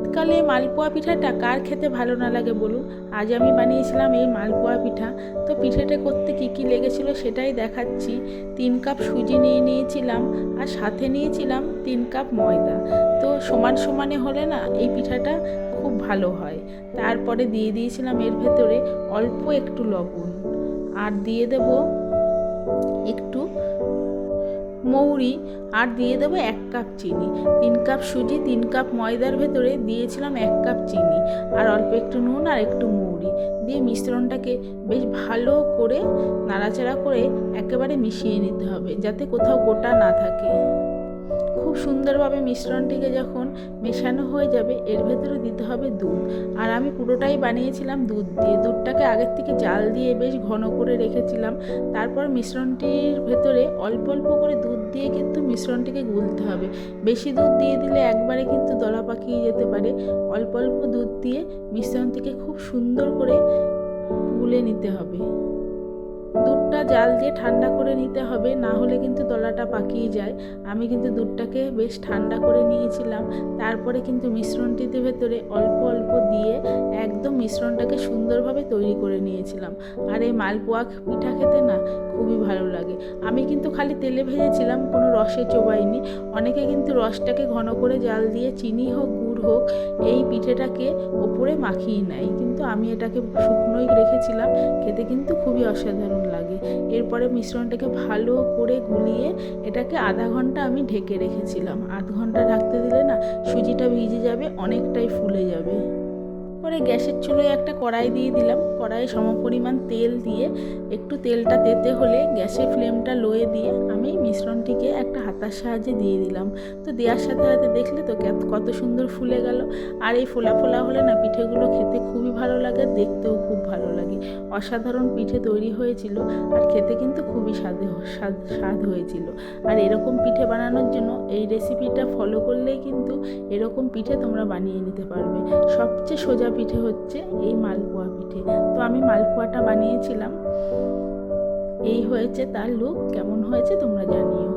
শীতকালে মালপোয়া পিঠাটা কার খেতে ভালো না লাগে বলুন। আজ আমি বানিয়েছিলাম এই মালপোয়া পিঠা। তো পিঠাটা করতে কি কি লেগেছিল সেটাই দেখাচ্ছি। 3 কাপ সুজি নিয়ে নিয়েছিলাম আর সাথে নিয়েছিলাম 3 কাপ ময়দা। তো সমান সমানে হলে না এই পিঠাটা খুব ভালো হয়। তারপরে দিয়ে দিয়েছিলাম এর ভেতরে অল্প একটু লবণ, আর দিয়ে দেব একটু মৌরি, আর দিয়ে দেবো 1 কাপ চিনি। 3 কাপ সুজি 3 কাপ ময়দার ভেতরে দিয়েছিলাম 1 কাপ চিনি, আর অল্প একটু নুন আর একটু মৌরি দিয়ে মিশ্রণটাকে বেশ ভালো করে নাড়াচাড়া করে একেবারে মিশিয়ে নিতে হবে, যাতে কোথাও গোটা না থাকে। খুব সুন্দরভাবে মিশ্রণটিকে যখন মেশানো হয়ে যাবে, এর ভেতরে দিতে হবে দুধ। আর আমি পুরোটাই বানিয়েছিলাম দুধ দিয়ে। দুধটাকে আগের থেকে জাল দিয়ে বেশ ঘন করে রেখেছিলাম। তারপর মিশ্রণটির ভেতরে অল্প অল্প করে দুধ দিয়ে কিন্তু মিশ্রণটিকে গুলতে হবে। বেশি দুধ দিয়ে দিলে একবারে কিন্তু দলা পাকিয়ে যেতে পারে। অল্প অল্প দুধ দিয়ে মিশ্রণটিকে খুব সুন্দর করে গুলে নিতে হবে। দুধটা জাল দিয়ে ঠান্ডা করে নিতে হবে, না হলে কিন্তু দলাটা পাকিয়ে যায়। আমি কিন্তু দুধটাকে বেশ ঠান্ডা করে নিয়েছিলাম। তারপরে কিন্তু মিশ্রণটিতে ভেতরে অল্প অল্প দিয়ে একদম মিশ্রণটাকে সুন্দরভাবে তৈরি করে নিয়েছিলাম। আর এই মালপোয়া পিঠা খেতে না খুবই ভালো লাগে। আমি কিন্তু খালি তেলে ভেজেছিলাম, কোনো রসে চোবাইনি। অনেকে কিন্তু রসটাকে ঘন করে জাল দিয়ে চিনি হোক গুড় হোক এই পিঠেটাকে ওপরে মাখিয়ে নেয়, কিন্তু আমি এটাকে শুকনোই রেখেছিলাম। খেতে কিন্তু খুবই অসাধারণ লাগে। এরপরে মিশ্রণটাকে ভালো করে গুলিয়ে এটাকে আধা ঘন্টা আমি ঢেকে রেখেছিলাম। আধ ঘন্টা ঢাকতে দিলে না সুজিটা ভিজে যাবে, অনেকটাই ফুলে যাবে। পরে গ্যাসের চুলোয় একটা কড়াই দিয়ে দিলাম। কড়াইয়ে সমপরিমাণ তেল দিয়ে একটু তেলটা তেতে হলে গ্যাসের ফ্লেমটা লোয়ে দিয়ে আমি মিশ্রণটিকে একটা হাতার সাহায্যে দিয়ে দিলাম। তো দেওয়ার সাথে সাথে দেখলে তো কত সুন্দর ফুলে গেল। আর এই ফোলা ফোলা হলে না পিঠেগুলো খেতে খুবই ভালো লাগে, দেখতেও খুব ভালো লাগে। অসাধারণ পিঠে তৈরি হয়েছিল, আর খেতে কিন্তু খুবই স্বাদ হয়েছিল। আর এরকম পিঠে বানানোর জন্য এই রেসিপিটা ফলো করলেই কিন্তু এরকম পিঠে তোমরা বানিয়ে নিতে পারবে। সবচেয়ে সোজা পিঠে হচ্ছে এই মালপোয়া পিঠে। তো আমি মালপোয়াটা বানিয়েছিলাম। এই হয়েছে তার লুক। কেমন হয়েছে তোমরা জানিও।